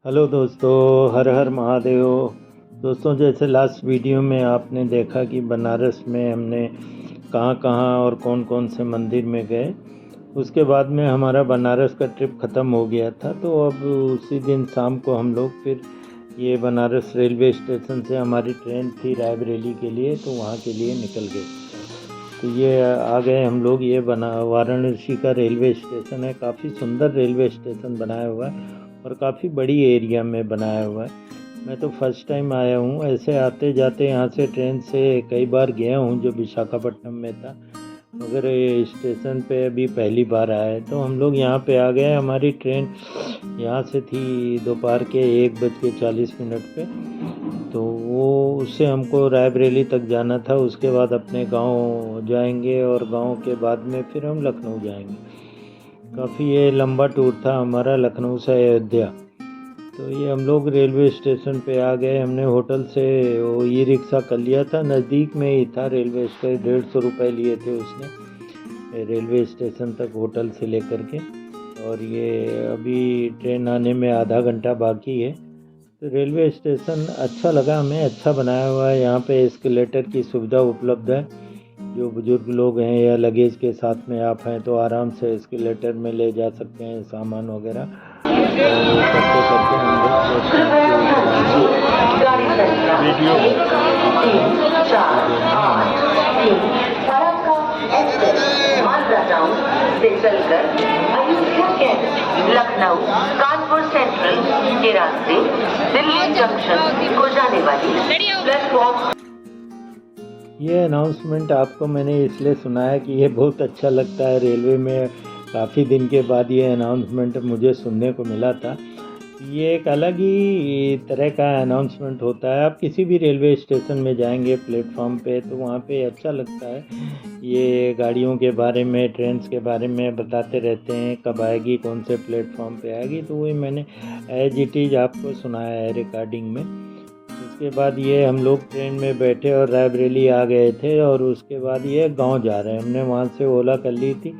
Hello दोस्तों, हर हर महादेव। दोस्तों, जैसे लास्ट वीडियो में आपने देखा कि बनारस में हमने कहाँ कहाँ और कौन कौन से मंदिर में गए। उसके बाद में हमारा बनारस का ट्रिप ख़त्म हो गया था, तो अब उसी दिन शाम को हम लोग फिर ये बनारस रेलवे स्टेशन से हमारी ट्रेन थी रायबरेली के लिए, तो वहाँ के लिए निकल गए। तो ये आ गए हम लोग। ये वाराणसी का रेलवे स्टेशन है। काफ़ी सुंदर रेलवे स्टेशन बनाया हुआ है और काफ़ी बड़ी एरिया में बनाया हुआ है। मैं तो फर्स्ट टाइम आया हूँ। ऐसे आते जाते यहाँ से ट्रेन से कई बार गया हूँ जो विशाखापट्टनम में था, मगर ये स्टेशन पे अभी पहली बार आया है। तो हम लोग यहाँ पे आ गए। हमारी ट्रेन यहाँ से थी दोपहर के 1:40 पे, तो वो उससे हमको रायबरेली तक जाना था। उसके बाद अपने गांव जाएंगे और गांव के बाद में फिर हम लखनऊ जाएंगे। काफ़ी ये लंबा टूर था हमारा, लखनऊ से अयोध्या। तो ये हम लोग रेलवे स्टेशन पे आ गए। हमने होटल से वो ई रिक्शा कर लिया था, नज़दीक में ही था रेलवे स्टेशन। 150 रुपये लिए थे उसने रेलवे स्टेशन तक होटल से लेकर के। और ये अभी ट्रेन आने में आधा घंटा बाकी है। तो रेलवे स्टेशन अच्छा लगा हमें, अच्छा बनाया हुआ है। यहाँ पे एस्केलेटर की सुविधा उपलब्ध है। जो बुजुर्ग लोग हैं या लगेज के साथ में आप हैं तो आराम से एस्केलेटर में ले जा सकते हैं सामान वगैरह। तो वो करते करते हम लोग प्लेटफॉर्म के ऊपर आए। वीडियो से चलकर अयोध्या कैंट, लखनऊ, कानपुर सेंट्रल के रास्ते दिल्ली जंक्शन को जाने वाली प्लेटफॉर्म। ये अनाउंसमेंट आपको मैंने इसलिए सुनाया कि ये बहुत अच्छा लगता है। रेलवे में काफ़ी दिन के बाद ये अनाउंसमेंट मुझे सुनने को मिला था। ये एक अलग ही तरह का अनाउंसमेंट होता है। आप किसी भी रेलवे स्टेशन में जाएंगे प्लेटफॉर्म पे तो वहाँ पे अच्छा लगता है। ये गाड़ियों के बारे में, ट्रेन्स के बारे में बताते रहते हैं, कब आएगी, कौन से प्लेटफॉर्म पे आएगी। तो वही मैंने एज इट इज़ आपको सुनाया है रिकॉर्डिंग में। उसके बाद ये हम लोग ट्रेन में बैठे और रायबरेली आ गए थे। और उसके बाद ये गांव जा रहे हैं। हमने वहाँ से ओला कर ली थी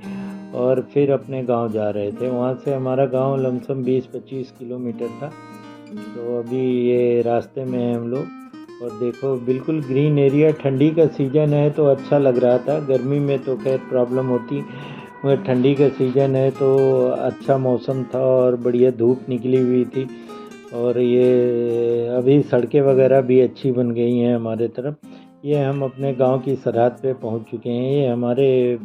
और फिर अपने गांव जा रहे थे। वहाँ से हमारा गांव लमसम 20-25 किलोमीटर था। तो अभी ये रास्ते में हैं हम लोग। और देखो बिल्कुल ग्रीन एरिया। ठंडी का सीज़न है तो अच्छा लग रहा था। गर्मी में तो खैर प्रॉब्लम होती, मगर ठंडी का सीज़न है तो अच्छा मौसम था और बढ़िया धूप निकली हुई थी। और ये अभी सड़कें वगैरह भी अच्छी बन गई हैं हमारे तरफ। ये हम अपने गांव की सरहद पे पहुंच चुके हैं। ये हमारे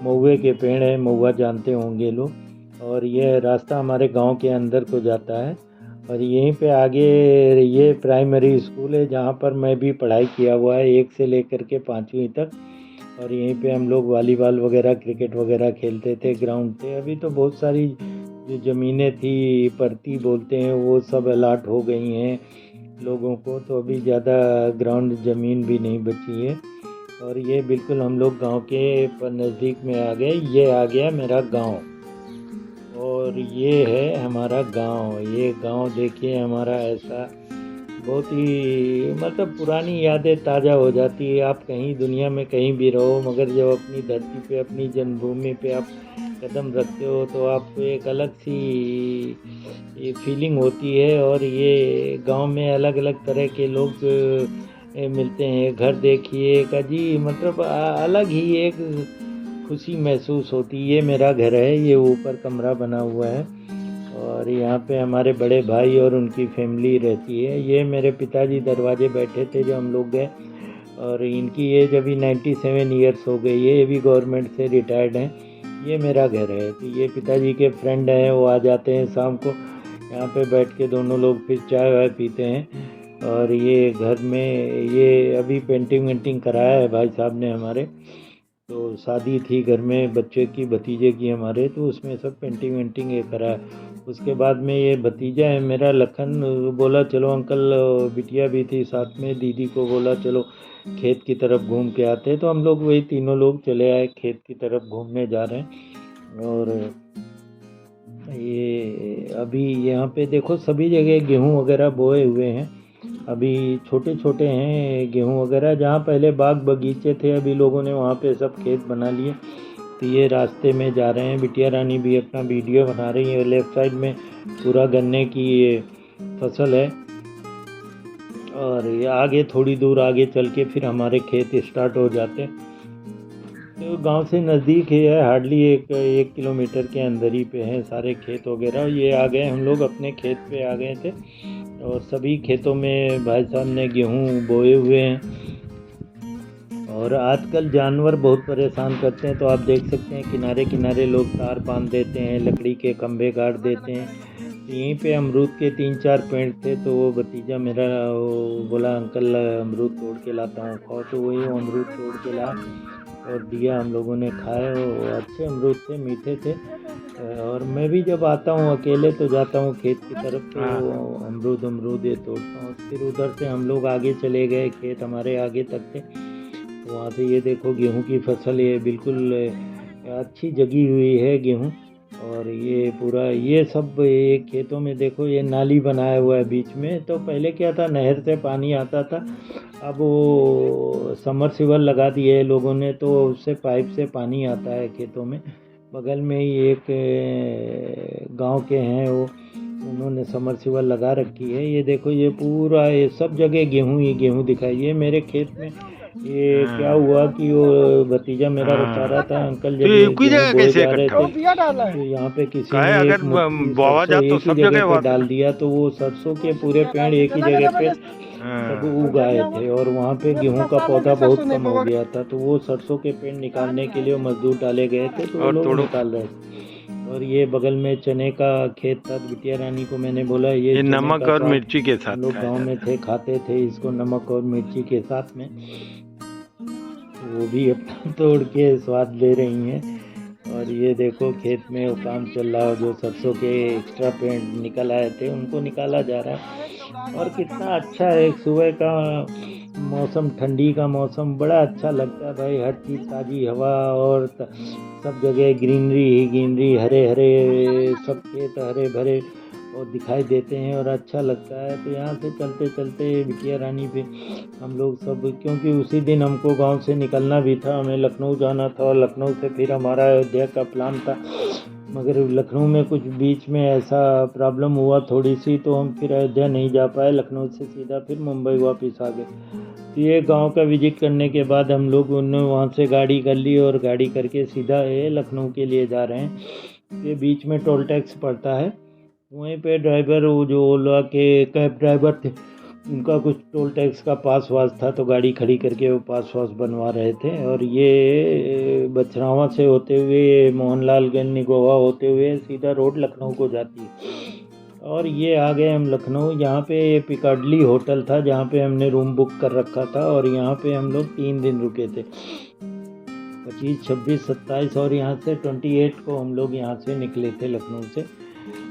महुए के पेड़ हैं, महुआ जानते होंगे लोग। और ये रास्ता हमारे गांव के अंदर को जाता है। और यहीं पे आगे ये प्राइमरी स्कूल है जहाँ पर मैं भी पढ़ाई किया हुआ है 1 से लेकर के 5वीं तक। और यहीं पे हम लोग वॉलीबॉल वगैरह, क्रिकेट वगैरह खेलते थे। ग्राउंड थे। अभी तो बहुत सारी जो ज़मीनें थी, परती बोलते हैं, वो सब अलाट हो गई हैं लोगों को। तो अभी ज़्यादा ग्राउंड ज़मीन भी नहीं बची है। और ये बिल्कुल हम लोग गांव के पर नज़दीक में आ गए। ये आ गया मेरा गांव और ये है हमारा गांव। ये गांव देखिए हमारा ऐसा बहुत ही मतलब पुरानी यादें ताज़ा हो जाती है। आप कहीं दुनिया में कहीं भी रहो, मगर जब अपनी धरती पे, अपनी जन्मभूमि पे आप कदम रखते हो तो आपको एक अलग सी ये फीलिंग होती है। और ये गांव में अलग अलग तरह के लोग मिलते हैं। घर देखिए एक अजीब मतलब अलग ही एक खुशी महसूस होती है। ये मेरा घर है, ये ऊपर कमरा बना हुआ है और यहाँ पे हमारे बड़े भाई और उनकी फैमिली रहती है। ये मेरे पिताजी दरवाजे बैठे थे जब हम लोग गए। और इनकी एज अभी 97 ईयर्स हो गई है। ये भी गवर्नमेंट से रिटायर्ड हैं। ये मेरा घर है। तो ये पिताजी के फ्रेंड हैं, वो आ जाते हैं शाम को यहाँ पे बैठ के दोनों लोग फिर चाय वाय पीते हैं। और ये घर में ये अभी पेंटिंग वेंटिंग कराया है भाई साहब ने हमारे। तो शादी थी घर में बच्चे की, भतीजे की हमारे, तो उसमें सब पेंटिंग वेंटिंग ये करा है। उसके बाद में ये भतीजा है मेरा लखन, बोला चलो अंकल, बिटिया भी थी साथ में, दीदी को बोला चलो खेत की तरफ घूम के आते। तो हम लोग वही तीनों लोग चले आए, खेत की तरफ घूमने जा रहे हैं। और ये अभी यहाँ पे देखो सभी जगह गेहूँ वगैरह बोए हुए हैं। अभी छोटे छोटे हैं गेहूँ वगैरह। जहाँ पहले बाग बगीचे थे अभी लोगों ने वहाँ पे सब खेत बना लिए। तो ये रास्ते में जा रहे हैं। बिटिया रानी भी अपना वीडियो बना रही है। लेफ़्ट साइड में पूरा गन्ने की फसल है। और ये आगे थोड़ी दूर आगे चल के फिर हमारे खेत स्टार्ट हो जाते हैं। तो गांव से नज़दीक ही है, हार्डली एक किलोमीटर के अंदर ही पे हैं सारे खेत वगैरह। ये आ गए हम लोग अपने खेत पे आ गए थे और सभी खेतों में भाई साहब ने गेहूँ बोए हुए हैं। और आजकल जानवर बहुत परेशान करते हैं, तो आप देख सकते हैं किनारे किनारे लोग तार बांध देते हैं, लकड़ी के खंभे गाड़ देते हैं। तो यहीं पे अमरूद के 3-4 पेड़ थे, तो वो भतीजा मेरा वो बोला अंकल अमरूद तोड़ के लाता हूँ, खाओ। तो वही अमरूद तोड़ के ला और दिया, हम लोगों ने खाए। वो अच्छे अमरूद थे, मीठे थे। और मैं भी जब आता हूँ अकेले तो जाता हूँ खेत की तरफ, तो अमरूद ये तोड़ता हूँ। फिर उधर से हम लोग आगे चले गए, खेत हमारे आगे तक थे। तो वहाँ से ये देखो गेहूं की फसल, ये बिल्कुल अच्छी जगी हुई है गेहूं। और ये पूरा ये सब ये खेतों में देखो, ये नाली बनाया हुआ है बीच में। तो पहले क्या था, नहर से पानी आता था, अब वो समरसीबल लगा दिए है लोगों ने, तो उससे पाइप से पानी आता है खेतों में। बगल में ही एक गांव के हैं, वो उन्होंने समरसीबल लगा रखी है। ये देखो ये पूरा ये सब जगह गेहूं ही गेहूं दिखाई। ये मेरे खेत में ये क्या हुआ कि वो भतीजा मेरा बता रहा था, अंकल जब ये गेहूं बोए जा रहे थे तो यहाँ पे किसी ने एक मुट्ठी सरसों एक ही जगह पे डाल दिया, तो वो सरसों के पूरे पेड़ एक ही जगह पे सब उग आए थे और वहाँ पे गेहूं का पौधा बहुत कम हो गया था। तो वो सरसों के पेड़ निकालने के लिए मजदूर डाले गए थे, तो वो लोग निकाल रहे थे। और ये बगल में चने का खेत था। बिटिया रानी को मैंने बोला ये नमक और मिर्ची के साथ, हम लोग गाँव में थे, खाते थे इसको नमक और मिर्ची के साथ में। वो भी अपना तोड़ के स्वाद ले रही हैं। और ये देखो खेत में वो काम चल रहा है, जो सरसों के एक्स्ट्रा पेड़ निकल आए थे उनको निकाला जा रहा है। और कितना अच्छा है, सुबह का मौसम, ठंडी का मौसम बड़ा अच्छा लगता है भाई। हर चीज़ ताज़ी हवा और सब जगह ग्रीनरी ही ग्रीनरी, हरे हरे सब खेत हरे भरे और दिखाई देते हैं और अच्छा लगता है। तो यहाँ से चलते चलते बिटिया रानी पे हम लोग सब, क्योंकि उसी दिन हमको गांव से निकलना भी था, हमें लखनऊ जाना था और लखनऊ से फिर हमारा अयोध्या का प्लान था। मगर लखनऊ में कुछ बीच में ऐसा प्रॉब्लम हुआ थोड़ी सी, तो हम फिर अयोध्या नहीं जा पाए। लखनऊ से सीधा फिर मुंबई वापस आ गए। तो ये गांव का विजिट करने के बाद हम लोग उन्होंने वहाँ से गाड़ी कर ली और गाड़ी करके सीधा ये लखनऊ के लिए जा रहे हैं। ये बीच में टोल टैक्स पड़ता है, वहीं पे ड्राइवर, वो जो ओला के कैब ड्राइवर थे, उनका कुछ टोल टैक्स का पास वास था, तो गाड़ी खड़ी करके वो पास वास बनवा रहे थे। और ये बछरावा से होते हुए मोहनलालगंज निगोवा होते हुए सीधा रोड लखनऊ को जाती है। और ये आ गए हम लखनऊ। यहाँ पे पिकाडली होटल था जहाँ पे हमने रूम बुक कर रखा था, और यहाँ पे हम लोग 3 दिन रुके थे, 25, 26, 27 और यहाँ से 28 को हम लोग यहाँ से निकले थे लखनऊ से।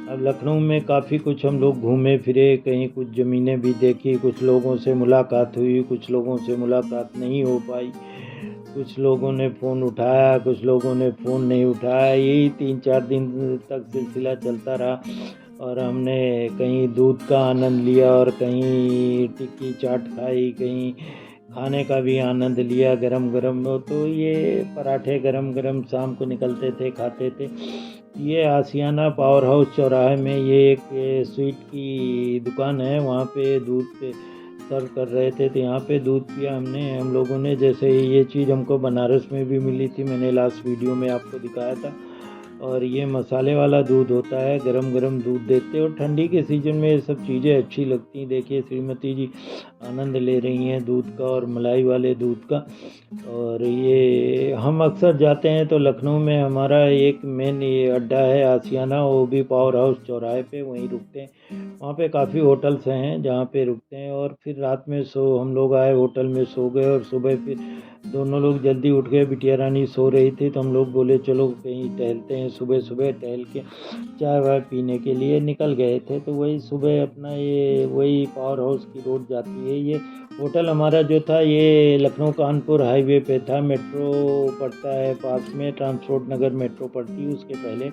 अब लखनऊ में काफ़ी कुछ हम लोग घूमे फिरे, कहीं कुछ ज़मीनें भी देखी, कुछ लोगों से मुलाकात हुई, कुछ लोगों से मुलाकात नहीं हो पाई, कुछ लोगों ने फ़ोन उठाया, कुछ लोगों ने फ़ोन नहीं उठाया। यही 3-4 दिन तक सिलसिला चलता रहा। और हमने कहीं दूध का आनंद लिया और कहीं टिक्की चाट खाई, कहीं खाने का भी आनंद लिया गरम गरम। तो ये पराठे गरम गरम शाम को निकलते थे, खाते थे। ये आशियाना पावर हाउस चौराहे में ये एक स्वीट की दुकान है, वहाँ पे दूध पे सर्व कर रहे थे, तो यहाँ पे दूध पिया हमने, हम लोगों ने। जैसे ये चीज़ हमको बनारस में भी मिली थी, मैंने लास्ट वीडियो में आपको दिखाया था। और ये मसाले वाला दूध होता है, गरम गरम दूध देते हैं और ठंडी के सीज़न में ये सब चीज़ें अच्छी लगती हैं। देखिए श्रीमती जी आनंद ले रही हैं दूध का और मलाई वाले दूध का। और ये हम अक्सर जाते हैं तो लखनऊ में हमारा एक मेन ये अड्डा है आशियाना, वो भी पावर हाउस चौराहे पे, वहीं रुकते हैं। वहाँ पे काफ़ी होटल्स हैं जहाँ पे रुकते हैं। और फिर रात में हम लोग आए होटल में, सो गए। और सुबह फिर दोनों लोग जल्दी उठ गए, बिटिया रानी सो रही थी, तो हम लोग बोले चलो कहीं टहलते हैं। सुबह सुबह टहल के चाय वाय पीने के लिए निकल गए थे। तो वही सुबह अपना ये वही पावर हाउस की रोड जाती है। ये होटल हमारा जो था ये लखनऊ कानपुर हाईवे पे था, मेट्रो पड़ता है पास में, ट्रांसपोर्ट नगर मेट्रो पड़ती है, उसके पहले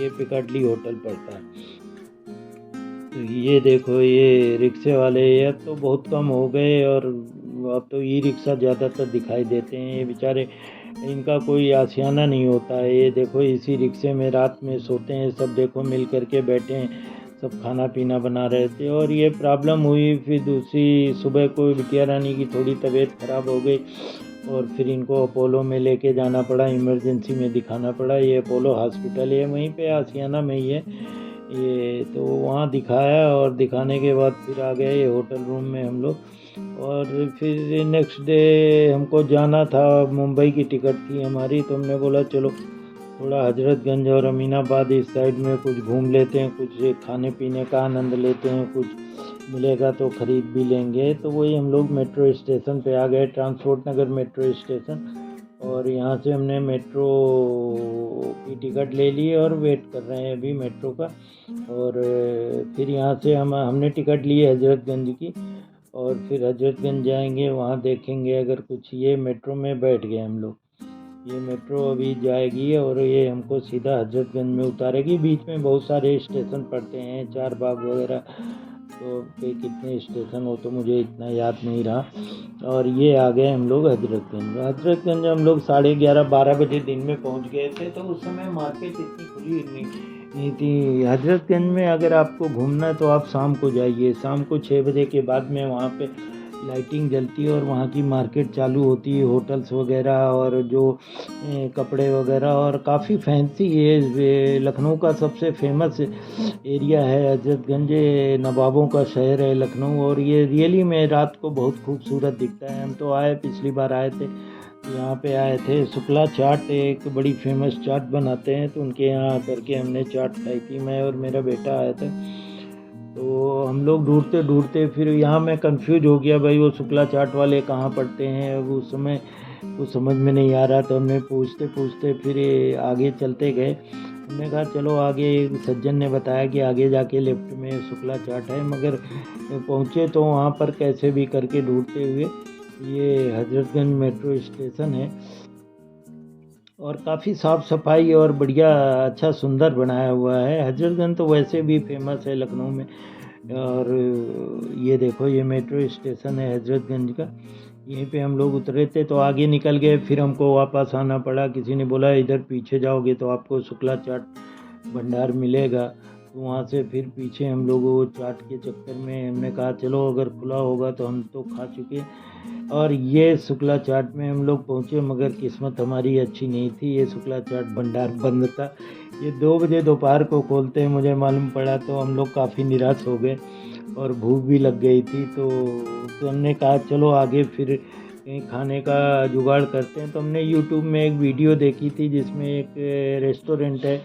ये पिकाडली होटल पड़ता है। तो ये देखो ये रिक्शे वाले अब तो बहुत कम हो गए, और अब तो ई रिक्शा ज़्यादातर दिखाई देते हैं। ये बेचारे, इनका कोई आशियाना नहीं होता है। ये देखो इसी रिक्शे में रात में सोते हैं सब, देखो मिल करके बैठे हैं सब खाना पीना बना रहे थे। और ये प्रॉब्लम हुई, फिर दूसरी सुबह को बिटिया रानी की थोड़ी तबीयत ख़राब हो गई और फिर इनको अपोलो में लेके जाना पड़ा, इमरजेंसी में दिखाना पड़ा। ये अपोलो हॉस्पिटल है वहीं पे आसियाना में ही है ये, तो वहाँ दिखाया और दिखाने के बाद फिर आ गए होटल रूम में हम लोग। और फिर नेक्स्ट डे हमको जाना था, मुंबई की टिकट थी हमारी, तो हमने बोला चलो थोड़ा हजरतगंज और अमीनाबाद इस साइड में कुछ घूम लेते हैं, कुछ खाने पीने का आनंद लेते हैं, कुछ मिलेगा तो ख़रीद भी लेंगे। तो वही हम लोग मेट्रो स्टेशन पे आ गए, ट्रांसपोर्ट नगर मेट्रो स्टेशन, और यहाँ से हमने मेट्रो की टिकट ले ली और वेट कर रहे हैं अभी मेट्रो का। और फिर यहाँ से हमने टिकट ली है हजरतगंज की, और फिर हजरतगंज जाएंगे, वहाँ देखेंगे अगर कुछ। ये मेट्रो में बैठ गए हम लोग, ये मेट्रो अभी जाएगी और ये हमको सीधा हजरतगंज में उतारेगी। बीच में बहुत सारे स्टेशन पड़ते हैं, चार बाग वगैरह, तो पे कितने स्टेशन हो तो मुझे इतना याद नहीं रहा। और ये आ गए हम लोग हजरतगंज हम लोग 11:30-12 बजे दिन में पहुंच गए थे। तो उस समय मार्केट इतनी खुली नहीं थी हजरतगंज में। अगर आपको घूमना है तो आप शाम को जाइए, शाम को 6 बजे के बाद में वहाँ पे लाइटिंग जलती है और वहाँ की मार्केट चालू होती है, होटल्स वगैरह और जो कपड़े वगैरह, और काफ़ी फैंसी है। लखनऊ का सबसे फेमस एरिया है हजरतगंज, नवाबों का शहर है लखनऊ, और ये रियली में रात को बहुत खूबसूरत दिखता है। हम तो आए, पिछली बार आए थे, यहाँ पे आए थे। शुक्ला चाट एक बड़ी फेमस चाट बनाते हैं, तो उनके यहाँ करके हमने चाट खाई थी, मैं और मेरा बेटा आया था। तो हम लोग ढूंढते ढूंढते फिर यहाँ मैं कंफ्यूज हो गया, भाई वो शुक्ला चाट वाले कहाँ पड़ते हैं। अब उस समय कुछ समझ में नहीं आ रहा, तो हमने पूछते पूछते फिर आगे चलते गए। हमने कहा चलो आगे, एक सज्जन ने बताया कि आगे जाके लेफ्ट में शुक्ला चाट है, मगर पहुँचे तो वहाँ पर कैसे भी करके ढूंढते हुए ये हजरतगंज मेट्रो स्टेशन है, और काफ़ी साफ़ सफाई और बढ़िया अच्छा सुंदर बनाया हुआ है। हजरतगंज तो वैसे भी फेमस है लखनऊ में। और ये देखो, ये मेट्रो स्टेशन है हजरतगंज का, यहीं पे हम लोग उतरे थे। तो आगे निकल गए, फिर हमको वापस आना पड़ा। किसी ने बोला इधर पीछे जाओगे तो आपको शुक्ला चाट भंडार मिलेगा, तो वहाँ से फिर पीछे हम लोग वो चाट के चक्कर में हमने कहा चलो अगर खुला होगा तो, हम तो खा चुके। और ये शुक्ला चाट में हम लोग पहुँचे, मगर किस्मत हमारी अच्छी नहीं थी, ये शुक्ला चाट भंडार बंद था। ये 2 बजे दोपहर को खोलते हैं मुझे मालूम पड़ा, तो हम लोग काफ़ी निराश हो गए और भूख भी लग गई थी। तो हमने कहा चलो आगे फिर कहीं खाने का जुगाड़ करते हैं। तो हमने यूट्यूब में एक वीडियो देखी थी जिसमें एक रेस्टोरेंट है,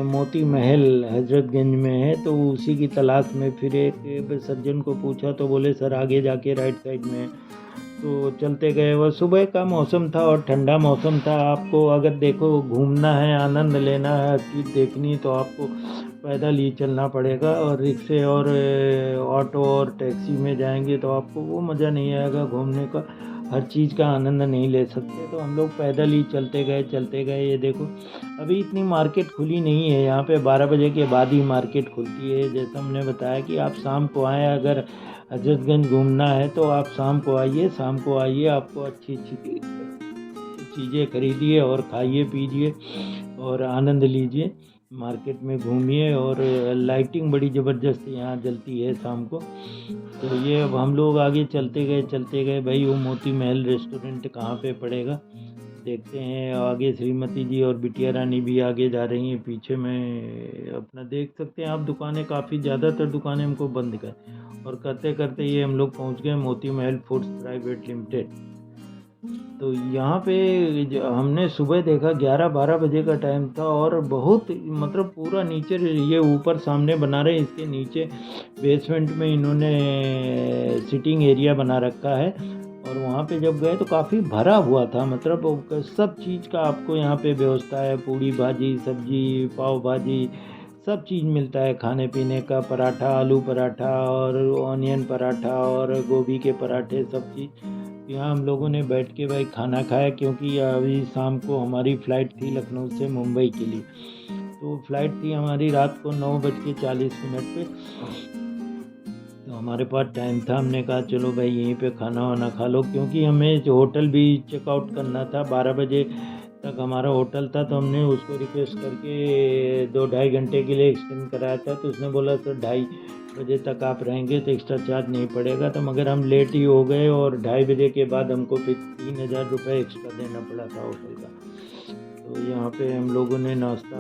मोती महल हजरतगंज में है, तो उसी की तलाश में फिर एक सज्जन को पूछा, तो बोले सर आगे जाके राइट साइड में। तो चलते गए, वह सुबह का मौसम था और ठंडा मौसम था। आपको अगर देखो घूमना है, आनंद लेना है, चीज़ देखनी, तो आपको पैदल ही चलना पड़ेगा। और रिक्शे और ऑटो और टैक्सी में जाएंगे तो आपको वो मज़ा नहीं आएगा, घूमने का हर चीज़ का आनंद नहीं ले सकते। तो हम लोग पैदल ही चलते गए। ये देखो अभी इतनी मार्केट खुली नहीं है यहाँ पे, 12 बजे के बाद ही मार्केट खुलती है। जैसा हमने बताया कि आप शाम को आएँ, अगर हजरतगंज घूमना है तो आप शाम को आइए, आपको अच्छी चीज़ें खरीदिए और खाइए पीजिए और आनंद लीजिए, मार्केट में घूमिए। और लाइटिंग बड़ी ज़बरदस्त यहाँ जलती है शाम को। तो ये अब हम लोग आगे चलते गए भाई, वो मोती महल रेस्टोरेंट कहाँ पे पड़ेगा देखते हैं। आगे श्रीमती जी और बिटिया रानी भी आगे जा रही हैं, पीछे में अपना देख सकते हैं आप दुकानें, काफ़ी ज़्यादातर दुकानें हमको बंद दिखाई। और करते करते ये हम लोग पहुँच गए Moti Mahal foods private limited. तो यहाँ पे हमने सुबह देखा 11-12 बजे का टाइम था, और बहुत मतलब पूरा नीचे, ये ऊपर सामने बना रहे, इसके नीचे बेसमेंट में इन्होंने सिटिंग एरिया बना रखा है। और वहाँ पे जब गए तो काफ़ी भरा हुआ था, मतलब सब चीज़ का आपको यहाँ पे व्यवस्था है, पूड़ी भाजी, सब्जी, पाव भाजी, सब चीज़ मिलता है खाने पीने का, पराठा, आलू पराठा और ऑनियन पराठा और गोभी के पराठे, सब चीज़। यहाँ हम लोगों ने बैठ के भाई खाना खाया, क्योंकि अभी शाम को हमारी फ़्लाइट थी लखनऊ से मुंबई के लिए। तो फ़्लाइट थी हमारी रात को 9:40 पे, तो हमारे पास टाइम था। हमने कहा चलो भाई यहीं पे खाना वाना खा लो, क्योंकि हमें जो होटल भी चेकआउट करना था 12 बजे तक हमारा होटल था, तो हमने उसको रिक्वेस्ट करके 2-2.5 घंटे के लिए एक्सटेंड कराया था। तो उसने बोला सर 2:30 बजे तक आप रहेंगे तो एक्स्ट्रा चार्ज नहीं पड़ेगा। तो मगर हम लेट ही हो गए और 2:30 बजे के बाद हमको फिर 3,000 रुपये एक्स्ट्रा देना पड़ा था होटल का। तो यहाँ पे हम लोगों ने नाश्ता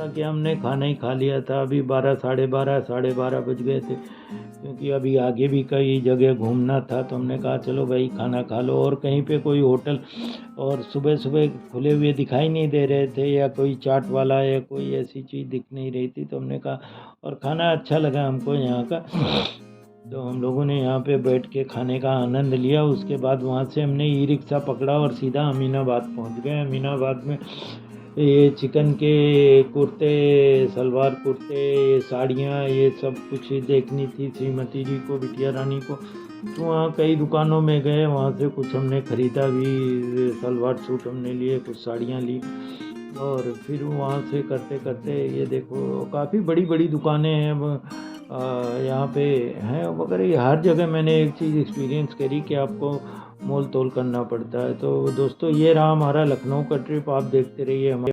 किया हमने, खाना ही खा लिया था। अभी 12, साढ़े 12 बज गए थे, क्योंकि अभी आगे भी कई जगह घूमना था। तो हमने कहा चलो भाई खाना खा लो, और कहीं पे कोई होटल और सुबह सुबह खुले हुए दिखाई नहीं दे रहे थे, या कोई चाट वाला या कोई ऐसी चीज़ दिख नहीं रही थी। तो हमने कहा, और खाना अच्छा लगा हमको यहाँ का। तो हम लोगों ने यहाँ पे बैठ के खाने का आनंद लिया। उसके बाद वहाँ से हमने ई रिक्शा पकड़ा और सीधा अमीनाबाद पहुँच गए। अमीनाबाद में ये चिकन के कुर्ते, सलवार कुर्ते, ये साड़ियाँ, ये सब कुछ देखनी थी श्रीमती जी को, बिटिया रानी को। तो वहाँ कई दुकानों में गए, वहाँ से कुछ हमने ख़रीदा भी, सलवार सूट हमने लिए, कुछ साड़ियाँ ली। और फिर वहाँ से करते करते ये देखो काफ़ी बड़ी बड़ी दुकानें हैं यहाँ पे हैं वगैरह। हर जगह मैंने एक चीज़ एक्सपीरियंस करी कि आपको मोल तोल करना पड़ता है। तो दोस्तों ये रहा हमारा लखनऊ का ट्रिप। आप देखते रहिए हमारे